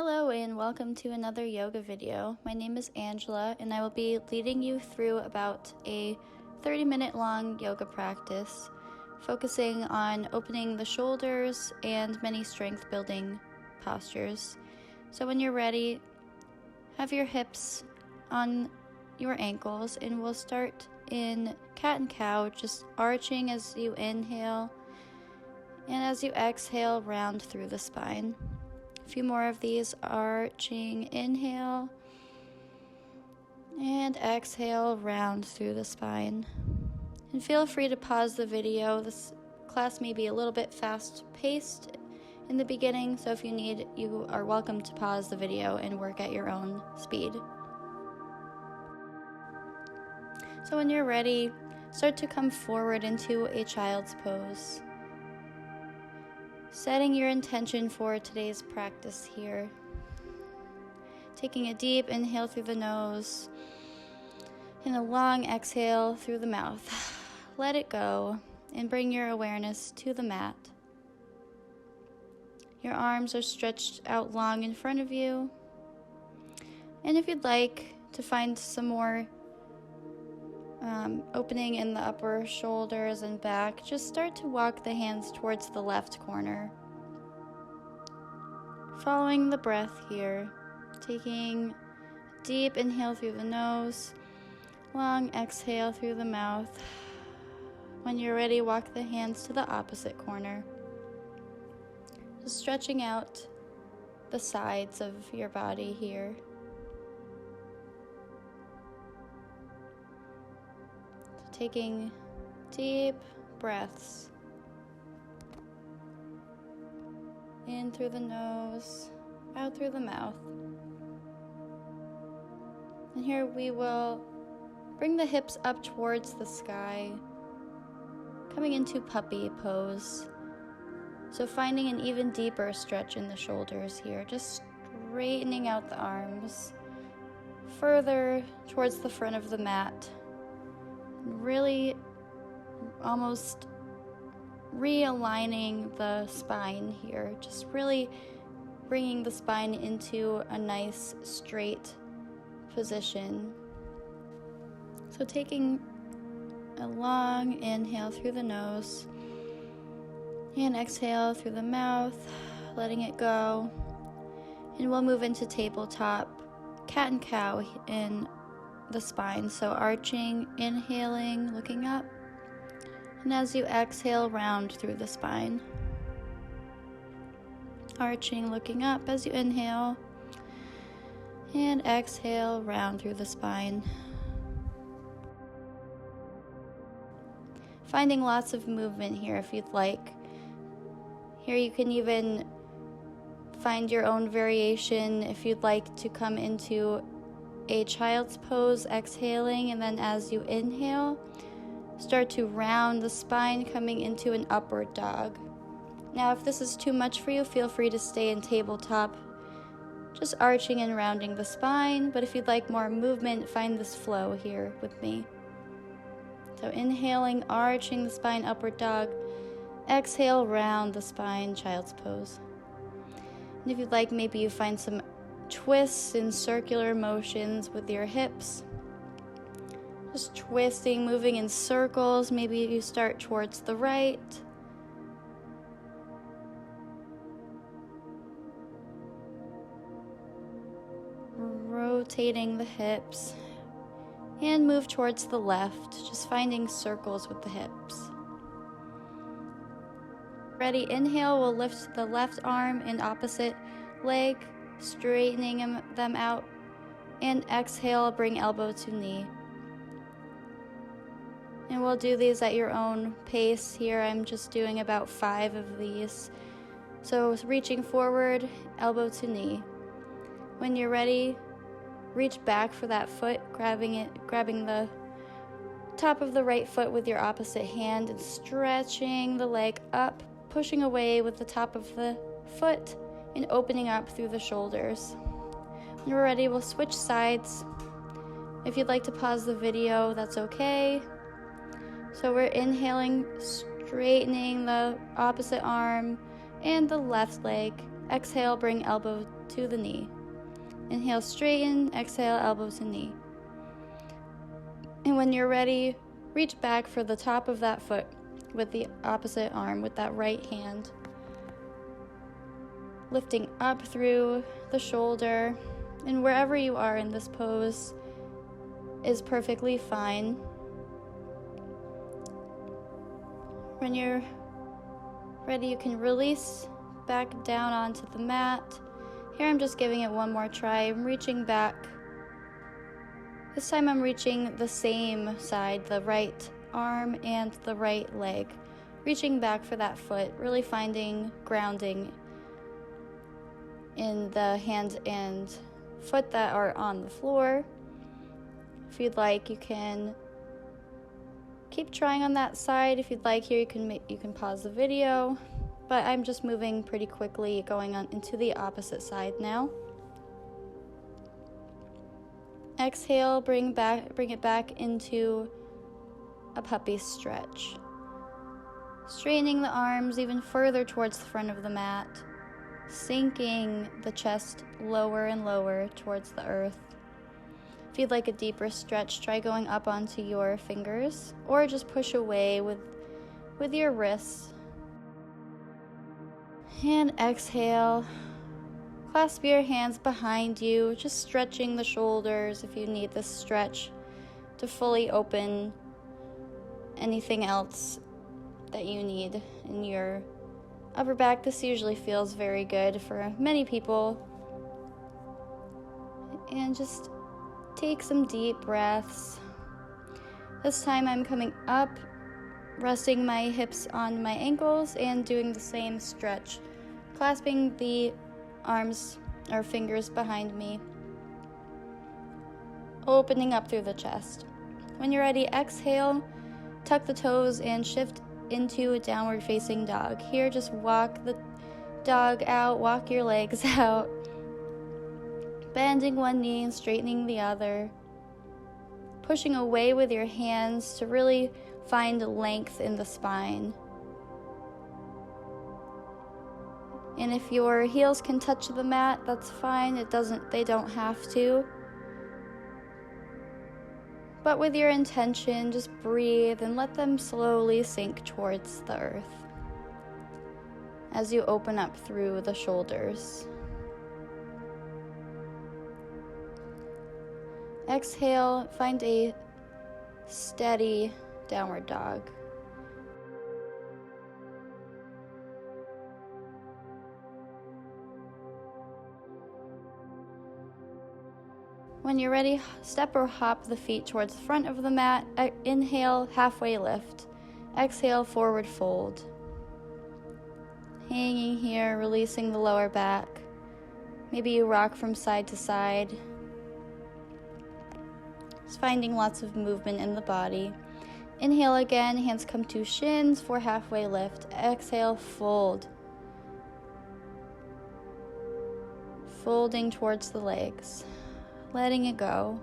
Hello and welcome to another yoga video. My name is Angela and I will be leading you through about a 30-minute long yoga practice, focusing on opening the shoulders and many strength building postures. So when you're ready, have your hips on your ankles and we'll start in cat and cow, just arching as you inhale, and as you exhale, round through the spine. A few more of these, arching, inhale, and exhale, round through the spine. And feel free to pause the video. This class may be a little bit fast-paced in the beginning, so if you need, you are welcome to pause the video and work at your own speed. So when you're ready, start to come forward into a child's pose. Setting your intention for today's practice here. Taking a deep inhale through the nose and a long exhale through the mouth. Let it go and bring your awareness to the mat. Your arms are stretched out long in front of you. And if you'd like to find some more opening in the upper shoulders and back, just start to walk the hands towards the left corner. Following the breath here, taking a deep inhale through the nose, long exhale through the mouth. When you're ready, walk the hands to the opposite corner. Just stretching out the sides of your body here. Taking deep breaths in through the nose, out through the mouth. And here we will bring the hips up towards the sky, coming into puppy pose. So finding an even deeper stretch in the shoulders here, just straightening out the arms further towards the front of the mat. Really almost realigning the spine here, just really bringing the spine into a nice straight position. So taking a long inhale through the nose and exhale through the mouth, letting it go. And we'll move into tabletop cat and cow in the spine. So arching, inhaling, looking up, and as you exhale, round through the spine. Arching, looking up as you inhale, and exhale, round through the spine. Finding lots of movement here if you'd like. Here you can even find your own variation if you'd like to come into a child's pose, exhaling, and then as you inhale, start to round the spine, coming into an upward dog. Now, if this is too much for you, feel free to stay in tabletop, just arching and rounding the spine. But if you'd like more movement, find this flow here with me. So inhaling, arching the spine, upward dog. Exhale, round the spine, child's pose. And if you'd like, maybe you find some twists and circular motions with your hips. Just twisting, moving in circles. Maybe you start towards the right. Rotating the hips. And move towards the left, just finding circles with the hips. Ready, inhale, we'll lift the left arm and opposite leg, straightening them out, and exhale, bring elbow to knee. And we'll do these at your own pace here. I'm just doing about 5 of these. So reaching forward, elbow to knee. When you're ready, reach back for that foot, grabbing the top of the right foot with your opposite hand and stretching the leg up, pushing away with the top of the foot and opening up through the shoulders. When we're ready, we'll switch sides. If you'd like to pause the video, that's okay. So we're inhaling, straightening the opposite arm and the left leg, Exhale, bring elbow to the knee. Inhale, straighten. Exhale, elbow to knee. And when you're ready, reach back for the top of that foot with the opposite arm, with that right hand. Lifting up through the shoulder, and wherever you are in this pose is perfectly fine. When you're ready, you can release back down onto the mat. Here I'm just giving it one more try. I'm reaching back. This time I'm reaching the same side, the right arm and the right leg. Reaching back for that foot, really finding grounding in the hand and foot that are on the floor. If you'd like, you can keep trying on that side. If you'd like, here you can pause the video, but I'm just moving pretty quickly, going on into the opposite side now. Exhale, bring it back into a puppy stretch. Straightening the arms even further towards the front of the mat, sinking the chest lower and lower towards the earth. If you'd like a deeper stretch, try going up onto your fingers, or just push away with your wrists. And exhale. Clasp your hands behind you, just stretching the shoulders if you need this stretch to fully open anything else that you need in your upper back. This usually feels very good for many people. And just take some deep breaths. This time I'm coming up, resting my hips on my ankles and doing the same stretch, clasping the arms or fingers behind me, opening up through the chest. When you're ready, exhale, tuck the toes and shift into a downward facing dog. Here, just walk the dog out, walk your legs out, bending one knee and straightening the other, pushing away with your hands to really find length in the spine. And if your heels can touch the mat, that's fine. They don't have to. But with your intention, just breathe and let them slowly sink towards the earth as you open up through the shoulders. Exhale, find a steady downward dog. When you're ready, step or hop the feet towards the front of the mat. Inhale, halfway lift. Exhale, forward fold. Hanging here, releasing the lower back. Maybe you rock from side to side. Just finding lots of movement in the body. Inhale again, hands come to shins for halfway lift. Exhale, fold. Folding towards the legs. Letting it go.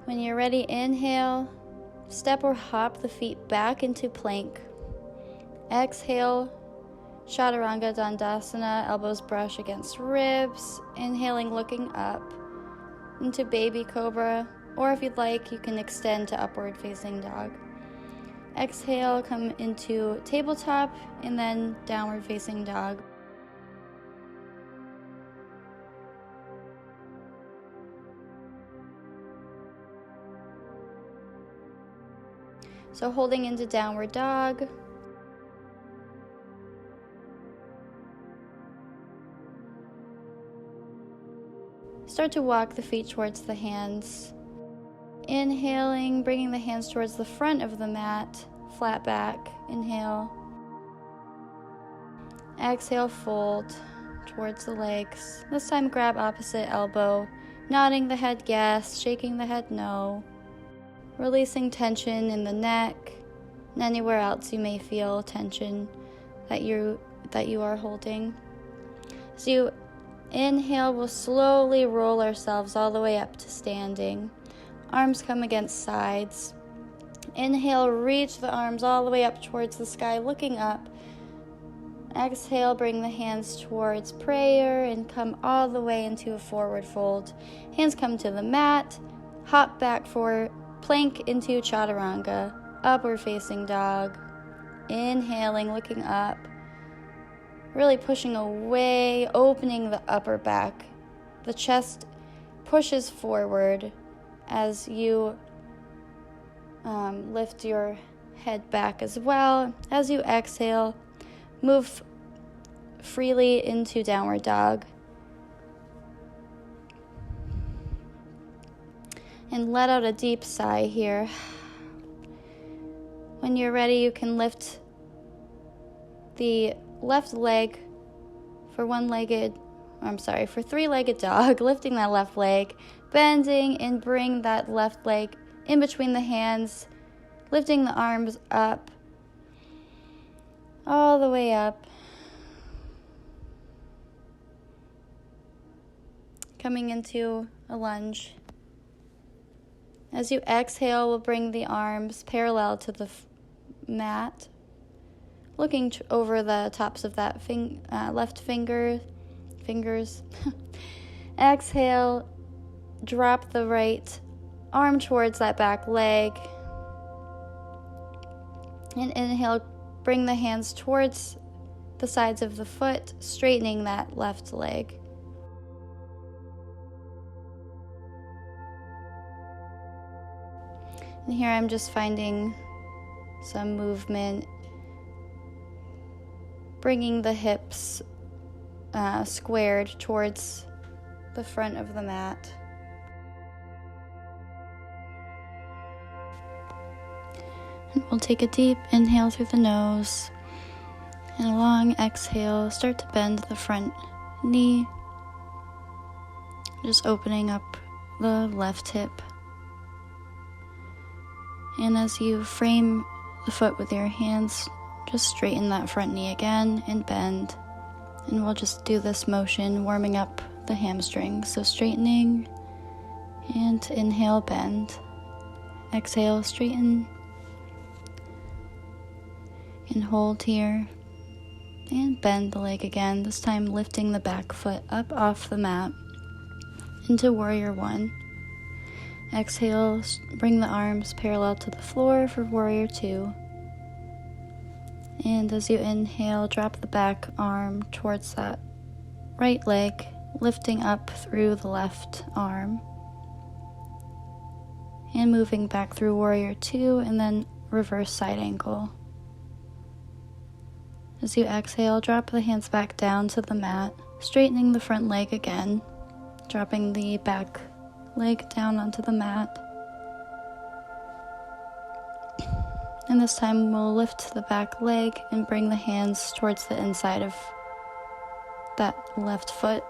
When you're ready, inhale, step or hop the feet back into plank. Exhale, Chaturanga Dandasana, elbows brush against ribs. Inhaling, looking up into baby cobra, or if you'd like, you can extend to upward facing dog. Exhale, come into tabletop and then downward facing dog. So holding into downward dog. Start to walk the feet towards the hands. Inhaling, bringing the hands towards the front of the mat, flat back. Inhale. Exhale, fold towards the legs. This time grab opposite elbow, nodding the head yes, shaking the head no. Releasing tension in the neck and anywhere else you may feel tension that you are holding. As you inhale, we'll slowly roll ourselves all the way up to standing. Arms come against sides. Inhale, reach the arms all the way up towards the sky, looking up. Exhale, bring the hands towards prayer and come all the way into a forward fold. Hands come to the mat, hop back for plank into chaturanga, upward facing dog. Inhaling, looking up, really pushing away, opening the upper back. The chest pushes forward as you lift your head back as well. As you exhale, move freely into downward dog. And let out a deep sigh here. When you're ready, you can lift the left leg for three-legged dog, lifting that left leg, bending, and bring that left leg in between the hands, lifting the arms up, all the way up. Coming into a lunge. As you exhale, we'll bring the arms parallel to the mat, looking over the tops of that left fingers. Exhale, drop the right arm towards that back leg. And inhale, bring the hands towards the sides of the foot, straightening that left leg. And here I'm just finding some movement, bringing the hips squared towards the front of the mat. And we'll take a deep inhale through the nose and a long exhale. Start to bend the front knee, just opening up the left hip. And as you frame the foot with your hands, just straighten that front knee again and bend. And we'll just do this motion, warming up the hamstrings. So straightening and inhale, bend. Exhale, straighten. And hold here. And bend the leg again, this time lifting the back foot up off the mat into warrior one. Exhale, bring the arms parallel to the floor for warrior two. And as you inhale, drop the back arm towards that right leg, lifting up through the left arm. And moving back through warrior two and then reverse side angle. As you exhale, drop the hands back down to the mat, straightening the front leg again, dropping the back leg down onto the mat. And this time we'll lift the back leg and bring the hands towards the inside of that left foot.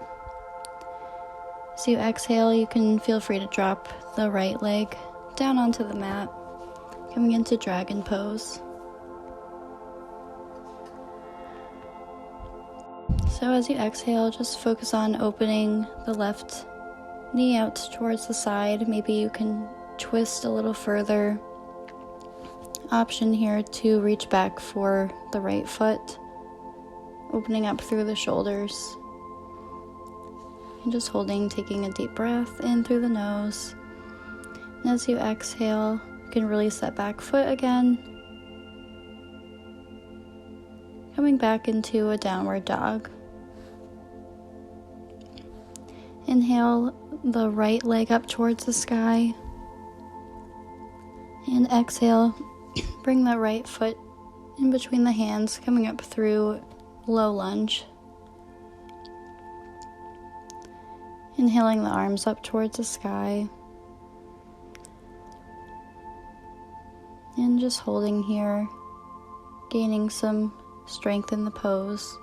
As you exhale, you can feel free to drop the right leg down onto the mat, coming into dragon pose. So as you exhale, just focus on opening the left knee out towards the side. Maybe you can twist a little further. Option here to reach back for the right foot, opening up through the shoulders. And just holding, taking a deep breath in through the nose. And as you exhale, you can release that back foot again. Coming back into a downward dog. Inhale the right leg up towards the sky. And exhale, bring that right foot in between the hands, coming up through low lunge. Inhaling the arms up towards the sky. And just holding here, gaining some strength in the pose.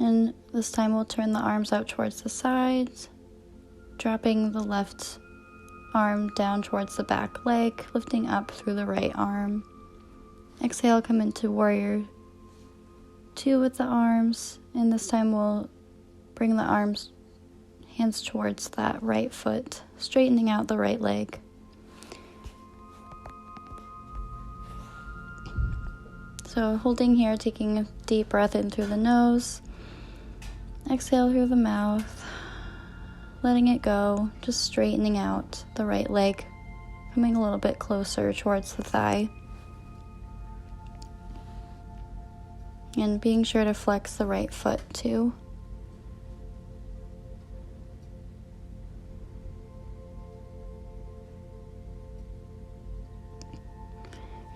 And this time we'll turn the arms out towards the sides, dropping the left arm down towards the back leg, lifting up through the right arm. Exhale, come into warrior two with the arms, and this time we'll bring the hands towards that right foot, straightening out the right leg. So holding here, taking a deep breath in through the nose, exhale through the mouth, letting it go, just straightening out the right leg, coming a little bit closer towards the thigh. And being sure to flex the right foot too.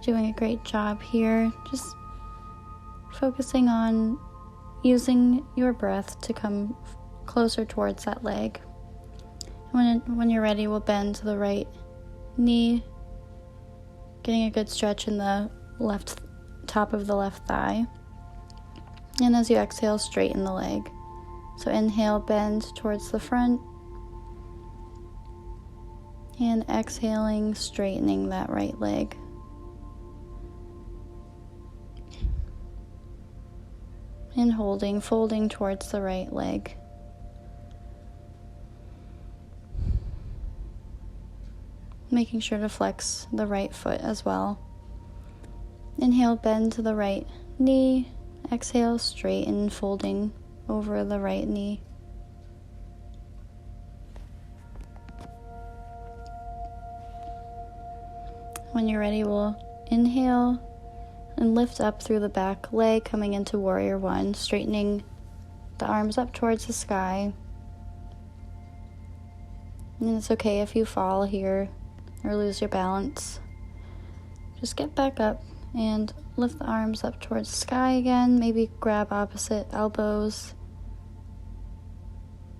Doing a great job here, just focusing on using your breath to come closer towards that leg. When you're ready, we'll bend to the right knee, getting a good stretch in the left top of the left thigh. And as you exhale, straighten the leg. So inhale, bend towards the front, and exhaling, straightening that right leg. And holding, folding towards the right leg. Making sure to flex the right foot as well. Inhale, bend to the right knee. Exhale, straighten, folding over the right knee. When you're ready, we'll inhale and lift up through the back leg, coming into warrior one, straightening the arms up towards the sky. And it's okay if you fall here or lose your balance. Just get back up and lift the arms up towards the sky again. Maybe grab opposite elbows.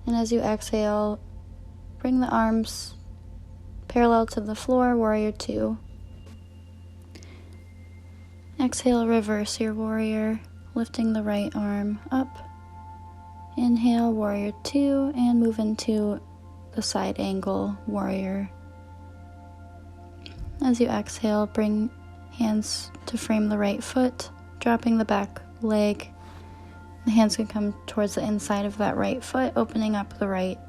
And as you exhale, bring the arms parallel to the floor, warrior two. Exhale, reverse your warrior, lifting the right arm up. Inhale, warrior two, and move into the side angle, warrior. As you exhale, bring hands to frame the right foot, dropping the back leg. The hands can come towards the inside of that right foot, opening up the right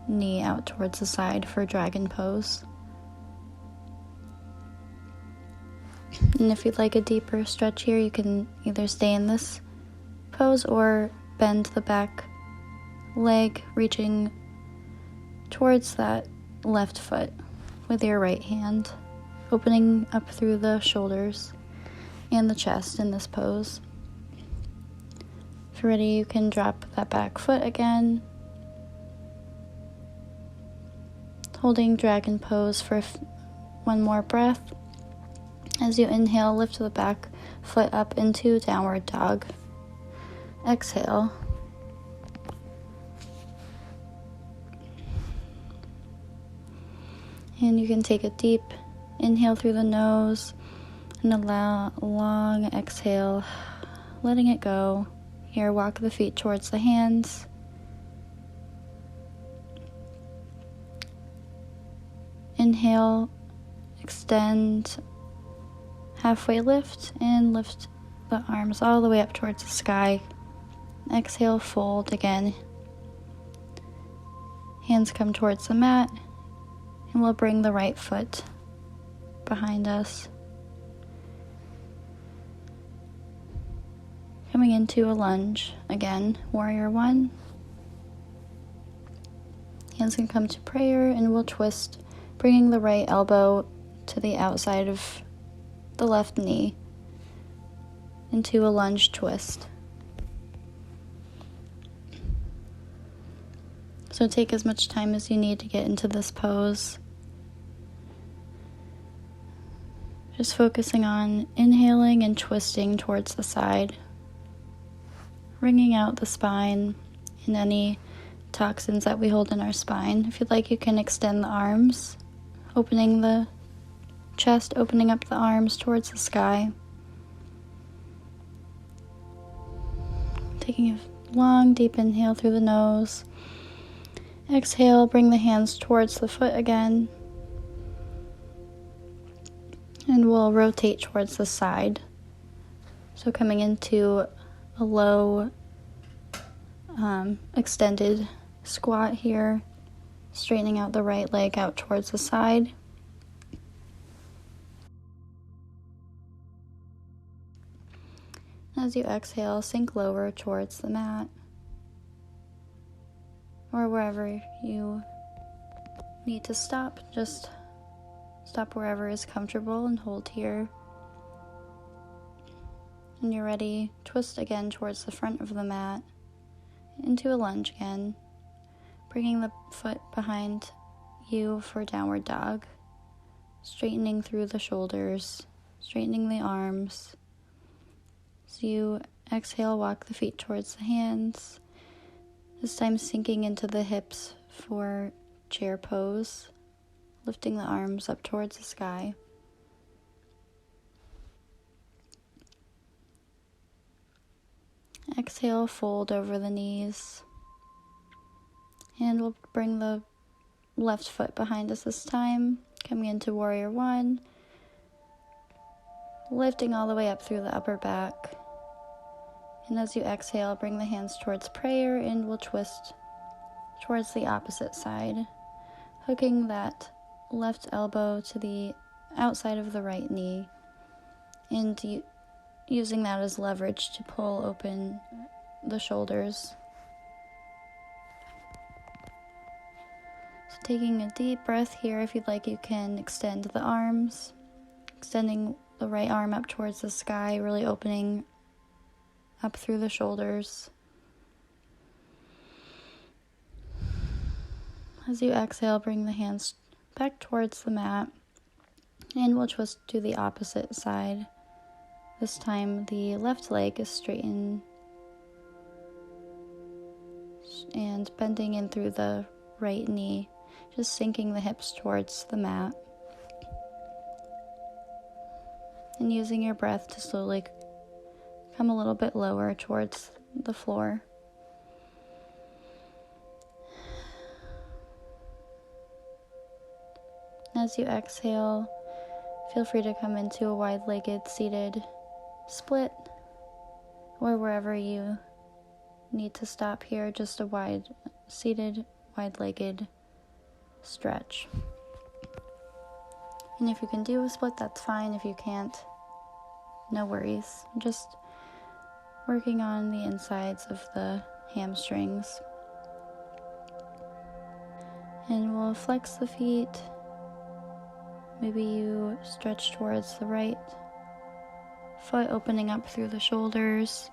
knee out towards the side for dragon pose. And if you'd like a deeper stretch here, you can either stay in this pose or bend the back leg, reaching towards that left foot with your right hand, opening up through the shoulders and the chest in this pose. If you're ready, you can drop that back foot again, holding dragon pose for one more breath. As you inhale, lift the back foot up into downward dog. Exhale. And you can take a deep inhale through the nose and allow a long exhale, letting it go. Here, walk the feet towards the hands. Inhale, extend, halfway lift, and lift the arms all the way up towards the sky. Exhale, fold again. Hands come towards the mat, and we'll bring the right foot behind us. Coming into a lunge again, warrior one. Hands can come to prayer, and we'll twist, bringing the right elbow to the outside of the left knee into a lunge twist. So take as much time as you need to get into this pose. Just focusing on inhaling and twisting towards the side, wringing out the spine and any toxins that we hold in our spine. If you'd like, you can extend the arms, opening the chest, opening up the arms towards the sky. Taking a long, deep inhale through the nose. Exhale, bring the hands towards the foot again. And we'll rotate towards the side. So coming into a low, extended squat here, straightening out the right leg out towards the side. As you exhale, sink lower towards the mat or wherever you need to stop. Just stop wherever is comfortable and hold here. When you're ready, twist again towards the front of the mat into a lunge again, bringing the foot behind you for downward dog, straightening through the shoulders, straightening the arms. As you exhale, walk the feet towards the hands, this time sinking into the hips for chair pose, lifting the arms up towards the sky. Exhale, fold over the knees, and we'll bring the left foot behind us this time, coming into Warrior One, lifting all the way up through the upper back. And as you exhale, bring the hands towards prayer, and we'll twist towards the opposite side, hooking that left elbow to the outside of the right knee, and using that as leverage to pull open the shoulders. So taking a deep breath here, if you'd like, you can extend the arms, extending the right arm up towards the sky, really opening up through the shoulders. As you exhale, bring the hands back towards the mat, and we'll twist to the opposite side. This time the left leg is straightened and bending in through the right knee, just sinking the hips towards the mat. And using your breath to slowly come a little bit lower towards the floor. As you exhale, feel free to come into a wide-legged seated split, or wherever you need to stop here, just a seated, wide-legged stretch. And if you can do a split, that's fine. If you can't, no worries. Just working on the insides of the hamstrings. And we'll flex the feet. Maybe you stretch towards the right foot, opening up through the shoulders.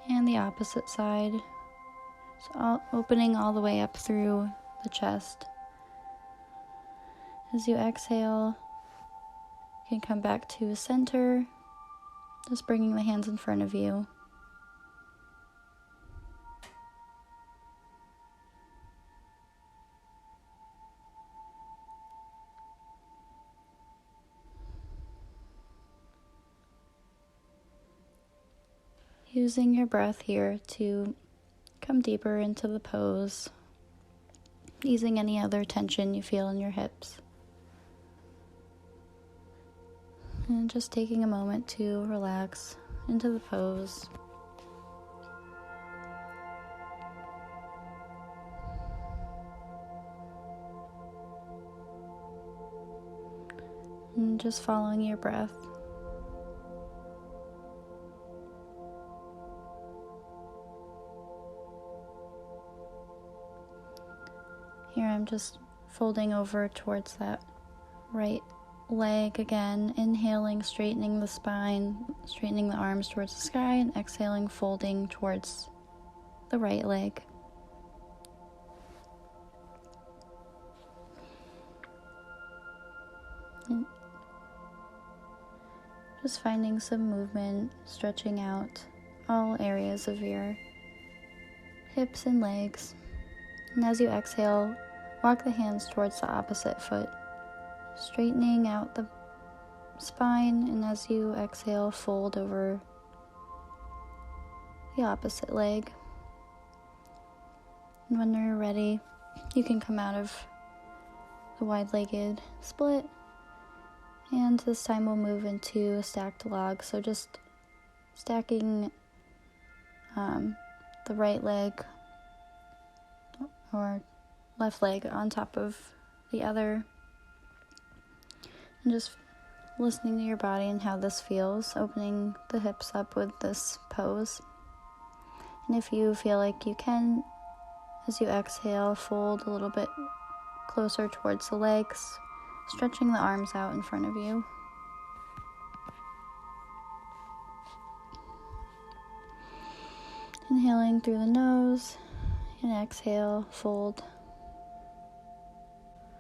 And the opposite side. So opening all the way up through the chest. As you exhale, you can come back to center, just bringing the hands in front of you. Using your breath here to come deeper into the pose, easing any other tension you feel in your hips. And just taking a moment to relax into the pose. And just following your breath. Here I'm just folding over towards that right leg again, inhaling, straightening the spine, straightening the arms towards the sky, and exhaling, folding towards the right leg. And just finding some movement, stretching out all areas of your hips and legs. And as you exhale, walk the hands towards the opposite foot, straightening out the spine, and as you exhale, fold over the opposite leg. And when you're ready, you can come out of the wide-legged split, and this time we'll move into a stacked log. So just stacking the right leg or left leg on top of the other. And just listening to your body and how this feels, opening the hips up with this pose. And if you feel like you can, as you exhale, fold a little bit closer towards the legs, stretching the arms out in front of you. Inhaling through the nose, and exhale, fold.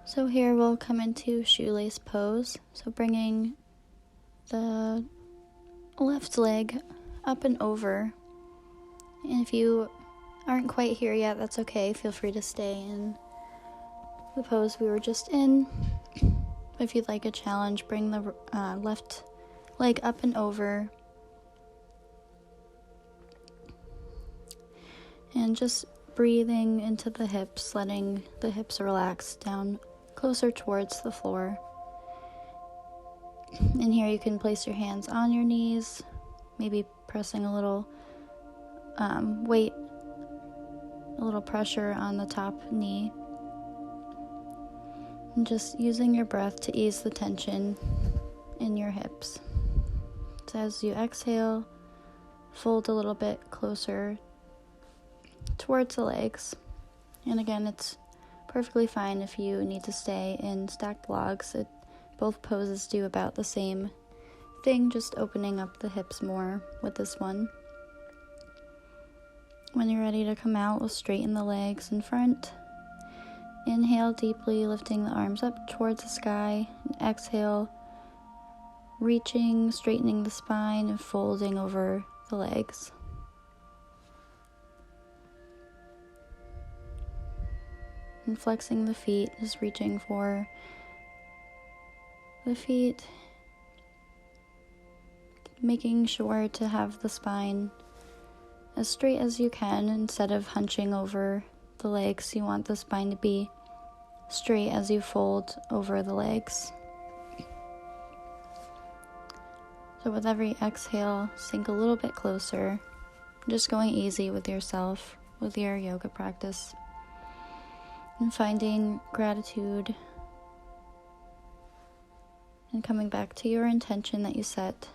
So here we'll come into shoelace pose. So bringing the left leg up and over. And if you aren't quite here yet, that's okay. Feel free to stay in the pose we were just in. If you'd like a challenge, bring the left leg up and over. And just breathing into the hips, letting the hips relax down closer towards the floor. And here you can place your hands on your knees, maybe pressing a little weight, a little pressure on the top knee. And just using your breath to ease the tension in your hips. So as you exhale, fold a little bit closer towards the legs. And again, it's perfectly fine if you need to stay in stacked logs. Both poses do about the same thing, just opening up the hips more with this one. When you're ready to come out, we'll straighten the legs in front. Inhale deeply, lifting the arms up towards the sky. And exhale, reaching, straightening the spine, and folding over the legs. And flexing the feet, just reaching for the feet, making sure to have the spine as straight as you can. Instead of hunching over the legs, you want the spine to be straight as you fold over the legs. So with every exhale, sink a little bit closer, just going easy with yourself, with your yoga practice. And finding gratitude and coming back to your intention that you set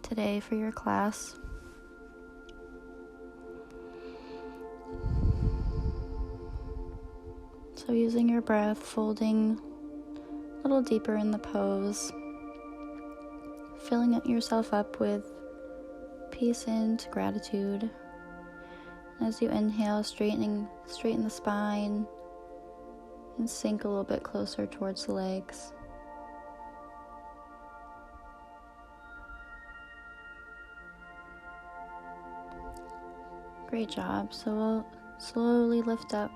today for your class. So using your breath, folding a little deeper in the pose, filling yourself up with peace and gratitude. As you inhale, straighten the spine and sink a little bit closer towards the legs. Great job. So we'll slowly lift up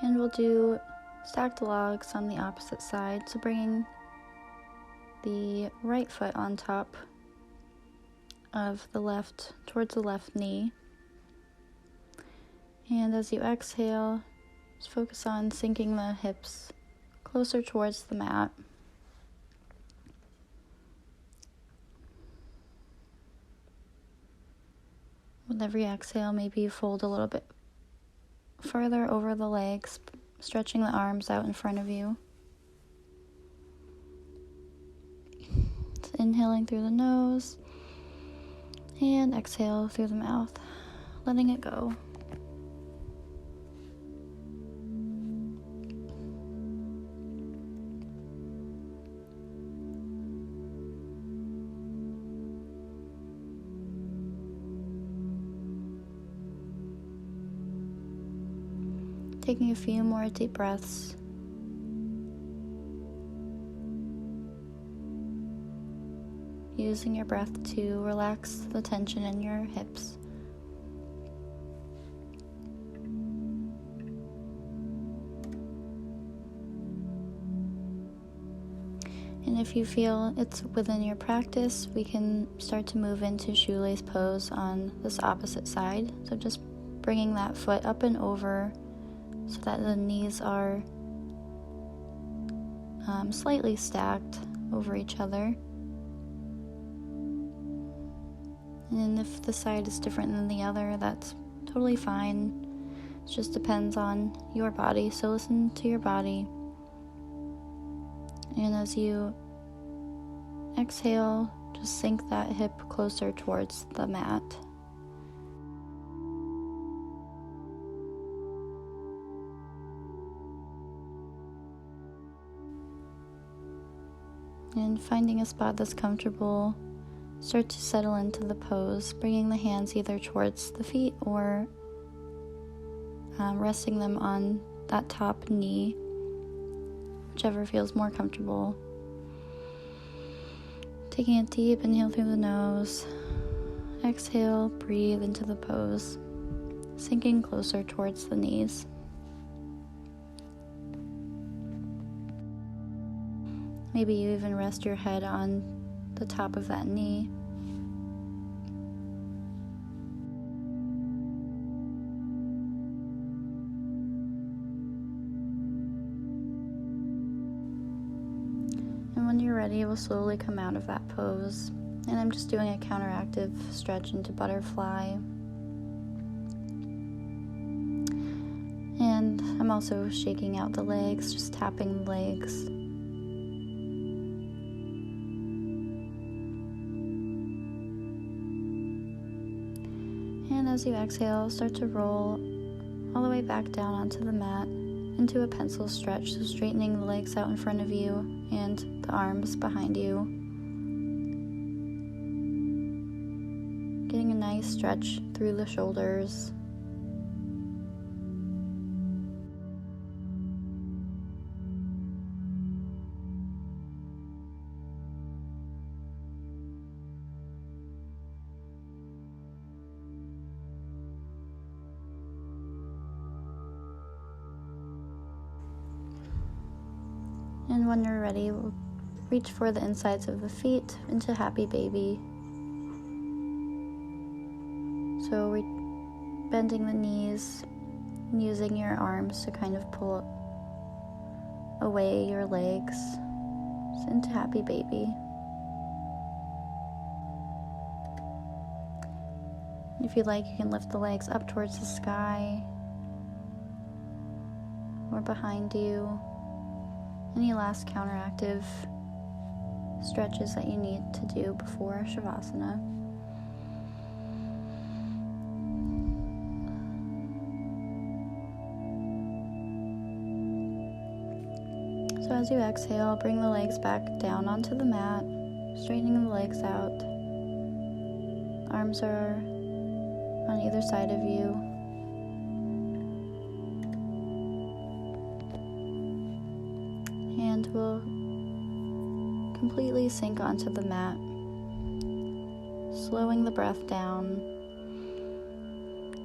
and we'll do stacked logs on the opposite side. So bringing the right foot on top of the left, towards the left knee. And as you exhale, just focus on sinking the hips closer towards the mat. With every exhale, maybe you fold a little bit further over the legs, stretching the arms out in front of you. Just inhaling through the nose and exhale through the mouth, letting it go. Taking a few more deep breaths. Using your breath to relax the tension in your hips. And if you feel it's within your practice, we can start to move into shoelace pose on this opposite side. So just bringing that foot up and over so that the knees are slightly stacked over each other. And if the side is different than the other, that's totally fine. It just depends on your body, so listen to your body. And as you exhale, just sink that hip closer towards the mat. And finding a spot that's comfortable, start to settle into the pose, bringing the hands either towards the feet or resting them on that top knee, whichever feels more comfortable. Taking a deep inhale through the nose, exhale, breathe into the pose, sinking closer towards the knees. Maybe you even rest your head on the top of that knee. And when you're ready, we'll slowly come out of that pose. And I'm just doing a counteractive stretch into butterfly. And I'm also shaking out the legs, just tapping the legs. And as you exhale, start to roll all the way back down onto the mat into a pencil stretch, so straightening the legs out in front of you and the arms behind you. Getting a nice stretch through the shoulders. And when you're ready, we'll reach for the insides of the feet into happy baby. So we're bending the knees and using your arms to kind of pull away your legs into happy baby. If you'd like, you can lift the legs up towards the sky or behind you. Any last counteractive stretches that you need to do before Shavasana. So as you exhale, bring the legs back down onto the mat, straightening the legs out. Arms are on either side of you. And we'll completely sink onto the mat, slowing the breath down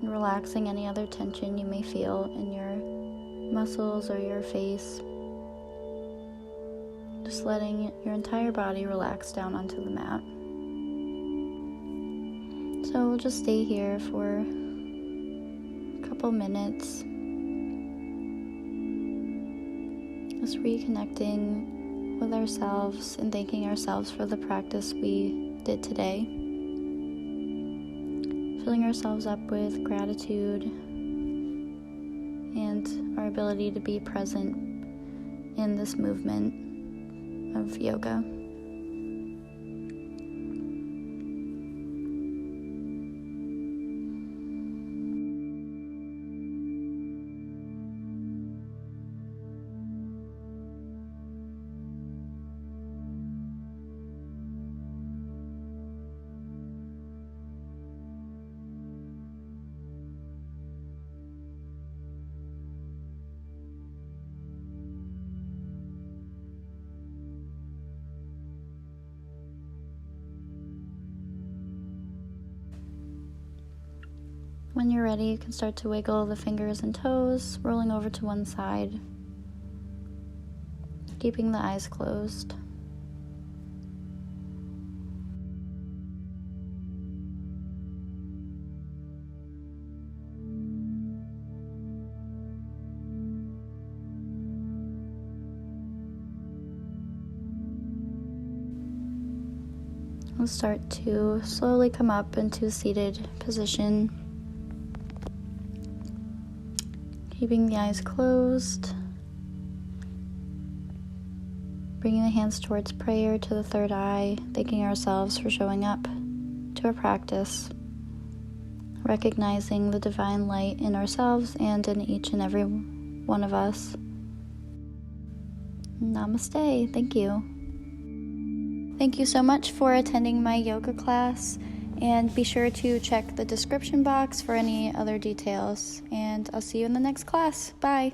and relaxing any other tension you may feel in your muscles or your face. Just letting your entire body relax down onto the mat. So we'll just stay here for a couple minutes, just reconnecting with ourselves and thanking ourselves for the practice we did today. Filling ourselves up with gratitude and our ability to be present in this movement of yoga. When you're ready, you can start to wiggle the fingers and toes, rolling over to one side, keeping the eyes closed. We'll start to slowly come up into a seated position. Keeping the eyes closed. Bringing the hands towards prayer to the third eye, thanking ourselves for showing up to our practice. Recognizing the divine light in ourselves and in each and every one of us. Namaste. Thank you. Thank you so much for attending my yoga class, and be sure to check the description box for any other details, and I'll see you in the next class. Bye.